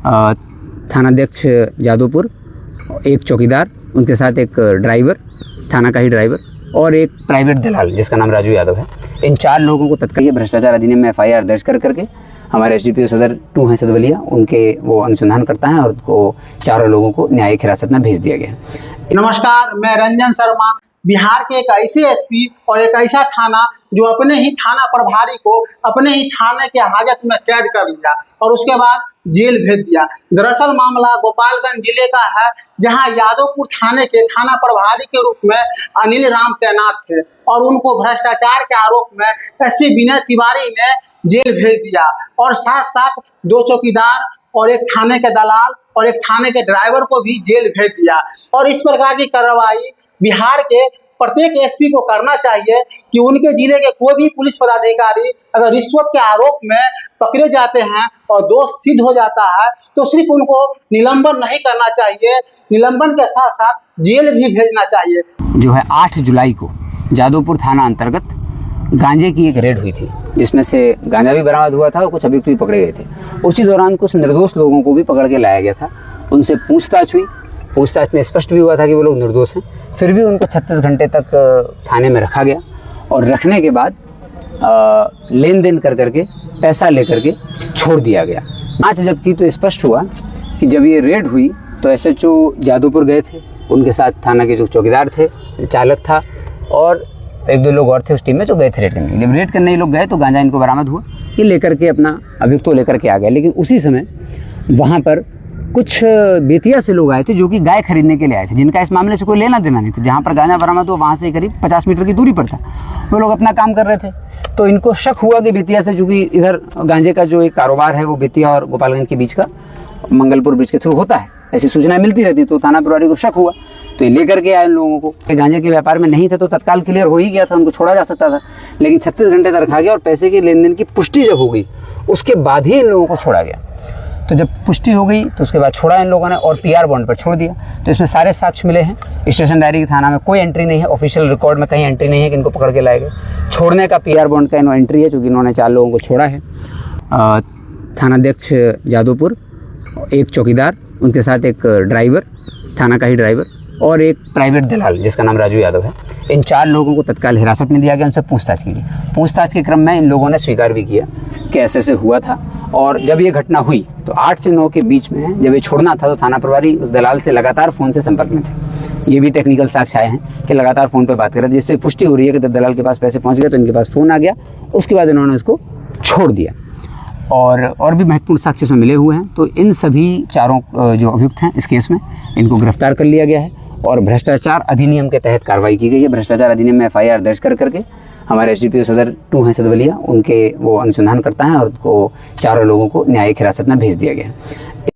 थानाध्यक्ष जादवपुर, एक चौकीदार, उनके साथ एक ड्राइवर, थाना का ही ड्राइवर, और एक प्राइवेट दलाल जिसका नाम राजू यादव है। इन 4 लोगों को तत्काल भ्रष्टाचार अधिनियम में FIR दर्ज करके हमारे SDPO सदर 2 हैं सदवलिया, उनके वो अनुसंधान करता है और उनको 4 लोगों को न्यायिक हिरासत में भेज दिया गया। नमस्कार, मैं रंजन शर्मा। बिहार के एक ऐसे SP और एक ऐसा थाना जो अपने ही थाना प्रभारी को अपने ही थाने के हाजत में कैद कर लिया और उसके बाद जेल भेज दिया। दरअसल मामला गोपालगंज जिले का है, जहां यादवपुर थाने के थाना प्रभारी के रूप में अनिल राम तैनात थे और उनको भ्रष्टाचार के आरोप में SP विनय तिवारी ने जेल भेज दिया और साथ साथ 2 चौकीदार और एक थाने के दलाल और एक थाने के ड्राइवर को भी जेल भेज दिया। और इस प्रकार की कार्रवाई बिहार के प्रत्येक SP को करना चाहिए कि उनके जिले के कोई भी पुलिस पदाधिकारी अगर रिश्वत के आरोप में पकड़े जाते हैं और दोष सिद्ध हो जाता है तो सिर्फ उनको निलंबन नहीं करना चाहिए, निलंबन के साथ साथ जेल भी भेजना चाहिए। जो है 8 जुलाई को जादवपुर थाना अंतर्गत गांजे की एक रेड हुई थी, जिसमें से गांजा भी बरामद हुआ था और कुछ अभियुक्त भी पकड़े गए थे। उसी दौरान कुछ निर्दोष लोगों को भी पकड़ के लाया गया था। उनसे पूछताछ हुई, पूछताछ में स्पष्ट भी हुआ था कि वो लोग निर्दोष हैं। फिर भी उनको 36 घंटे तक थाने में रखा गया और रखने के बाद लेन देन कर करके पैसा लेकर के छोड़ दिया गया। जांच जब की तो स्पष्ट हुआ कि जब ये रेड हुई तो SHO जादवपुर गए थे, उनके साथ थाना के जो चौकीदार थे, चालक था और 1-2 लोग और थे उस टीम में जो गए थे रेड करने। जब रेड करने ये लोग गए तो गांजा इनको बरामद हुआ, ये लेकर के अपना अभियुक्त तो लेकर के आ गया। लेकिन उसी समय वहाँ पर कुछ बेतिया से लोग आए थे जो कि गाय खरीदने के लिए आए थे, जिनका इस मामले से कोई लेना देना नहीं था। जहाँ पर गांजा बरामद हुआ वहाँ से करीब 50 मीटर की दूरी पर था। वो लोग अपना काम कर रहे थे तो इनको शक हुआ कि बेतिया से, चूँकि इधर गांजे का जो एक कारोबार है वो बेतिया और गोपालगंज के बीच का मंगलपुर ब्रिज के थ्रू होता है, ऐसी सूचनाएं मिलती रहती। तो थाना प्रभारी को शक हुआ तो ये लेकर के आए उन लोगों को। गांजे के व्यापार में नहीं थे तो तत्काल क्लियर हो ही गया था, उनको छोड़ा जा सकता था। लेकिन 36 घंटे तक रखा गया और पैसे के लेन देन की पुष्टि जब हो गई उसके बाद ही इन लोगों को छोड़ा गया। तो जब पुष्टि हो गई तो उसके बाद छोड़ा इन लोगों ने और PR बॉन्ड पर छोड़ दिया। तो इसमें सारे साक्ष्य मिले हैं। स्टेशन डायरी की थाना में कोई एंट्री नहीं है, ऑफिशियल रिकॉर्ड में कहीं एंट्री नहीं है कि इनको पकड़ के लाए गए। छोड़ने का PR बॉन्ड का इन्होंने एंट्री है, चूँकि इन्होंने 4 लोगों को छोड़ा है। थानाध्यक्ष जादवपुर, एक चौकीदार, उनके साथ एक ड्राइवर, थाना का ही ड्राइवर, और एक प्राइवेट दलाल जिसका नाम राजू यादव है। इन 4 लोगों को तत्काल हिरासत में दिया गया, उनसे पूछताछ की गई। पूछताछ के क्रम में इन लोगों ने स्वीकार भी किया कि ऐसे हुआ था। और जब ये घटना हुई तो 8 से 9 के बीच में जब ये छोड़ना था तो थाना प्रभारी उस दलाल से लगातार फ़ोन से संपर्क में थे। ये भी टेक्निकल साक्ष्य आए हैं कि लगातार फ़ोन पर बात कर रहे थे, जिससे पुष्टि हो रही है कि जब दलाल के पास पैसे पहुँच गए तो इनके पास फ़ोन आ गया। उसके बाद इन्होंने उसको छोड़ दिया और भी महत्वपूर्ण साक्ष्य इसमें मिले हुए हैं। तो इन सभी 4 जो अभियुक्त हैं इस केस में, इनको गिरफ्तार कर लिया गया है और भ्रष्टाचार अधिनियम के तहत कार्रवाई की गई है। भ्रष्टाचार अधिनियम में FIR दर्ज करके हमारे SDPO सदर 2 हैं सदवलिया, उनके वो अनुसंधान करता है और उनको 4 लोगों को न्यायिक हिरासत में भेज दिया गया है।